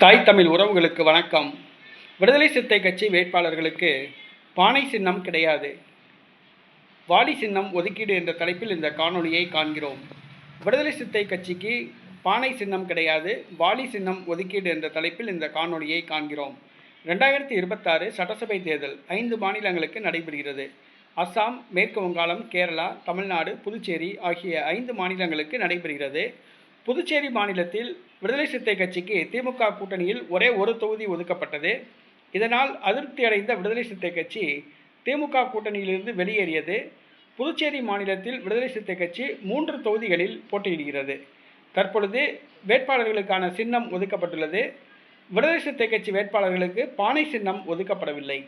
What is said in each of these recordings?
தாய் தமிழ் உறவுகளுக்கு வணக்கம். விடுதலை சிறுத்தை கட்சி வேட்பாளர்களுக்கு பானை சின்னம் கிடையாது, வாலி சின்னம் ஒதுக்கீடு என்ற தலைப்பில் இந்த காணொளியை காண்கிறோம். விடுதலை சிறுத்தை கட்சிக்கு பானை சின்னம் கிடையாது, வாலி சின்னம் ஒதுக்கீடு என்ற தலைப்பில் இந்த காணொளியை காண்கிறோம். 2026 சட்டசபை தேர்தல் 5 மாநிலங்களுக்கு நடைபெறுகிறது. அஸ்ஸாம், மேற்கு வங்காளம், கேரளா, தமிழ்நாடு, புதுச்சேரி ஆகிய 5 மாநிலங்களுக்கு நடைபெறுகிறது. புதுச்சேரி மாநிலத்தில் விடுதலை சிறுத்தை கட்சிக்கு திமுக கூட்டணியில் ஒரே ஒரு தொகுதி ஒதுக்கப்பட்டது. இதனால் அதிருப்தி அடைந்த விடுதலை சிறுத்தை கட்சி திமுக கூட்டணியிலிருந்து வெளியேறியது. புதுச்சேரி மாநிலத்தில் விடுதலை சிறுத்தை கட்சி 3 தொகுதிகளில் போட்டியிடுகிறது. தற்பொழுது வேட்பாளர்களுக்கான சின்னம் ஒதுக்கப்பட்டுள்ளது. விடுதலை சிறுத்தை கட்சி வேட்பாளர்களுக்கு பானை சின்னம் ஒதுக்கப்படவில்லை.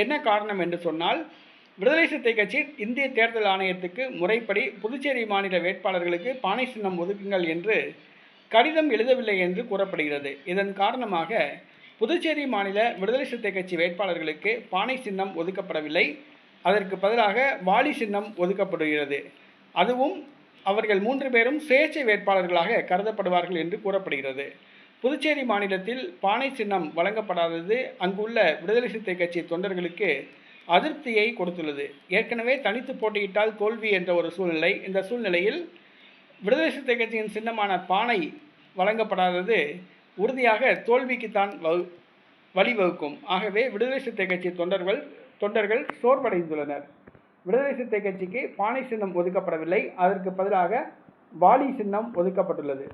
என்ன காரணம் என்று சொன்னால், விடுதலை சிறுத்தை கட்சி இந்திய தேர்தல் ஆணையத்துக்கு முறைப்படி புதுச்சேரி மாநில வேட்பாளர்களுக்கு பானை சின்னம் ஒதுக்குங்கள் என்று கடிதம் எழுதவில்லை என்று கூறப்படுகிறது. இதன் காரணமாக புதுச்சேரி மாநில விடுதலை சிறுத்தை கட்சி வேட்பாளர்களுக்கு பானை சின்னம் ஒதுக்கப்படவில்லை. அதற்கு பதிலாக வாலி சின்னம் ஒதுக்கப்படுகிறது. அதுவும் அவர்கள் 3 பேரும் சுயேட்சை வேட்பாளர்களாக கருதப்படுவார்கள் என்று கூறப்படுகிறது. புதுச்சேரி மாநிலத்தில் பானை சின்னம் வழங்கப்படாதது அங்குள்ள விடுதலை சிறுத்தை கட்சி தொண்டர்களுக்கு அதிருப்தியை கொடுத்துள்ளது. ஏற்கனவே தனித்து போட்டியிட்டால் தோல்வி என்ற ஒரு சூழ்நிலை. இந்த சூழ்நிலையில் விடுதலை சிறுத்தை கட்சியின் சின்னமான பானை வழங்கப்படாதது உறுதியாக தோல்விக்குத்தான் வழிவகுக்கும். ஆகவே விடுதலை சிறுத்தை கட்சி தொண்டர்கள் சோர்வடைந்துள்ளனர். விடுதலை சிறுத்தை கட்சிக்கு பானை சின்னம் ஒதுக்கப்படவில்லை, அதற்கு பதிலாக வாலி சின்னம் ஒதுக்கப்பட்டுள்ளது.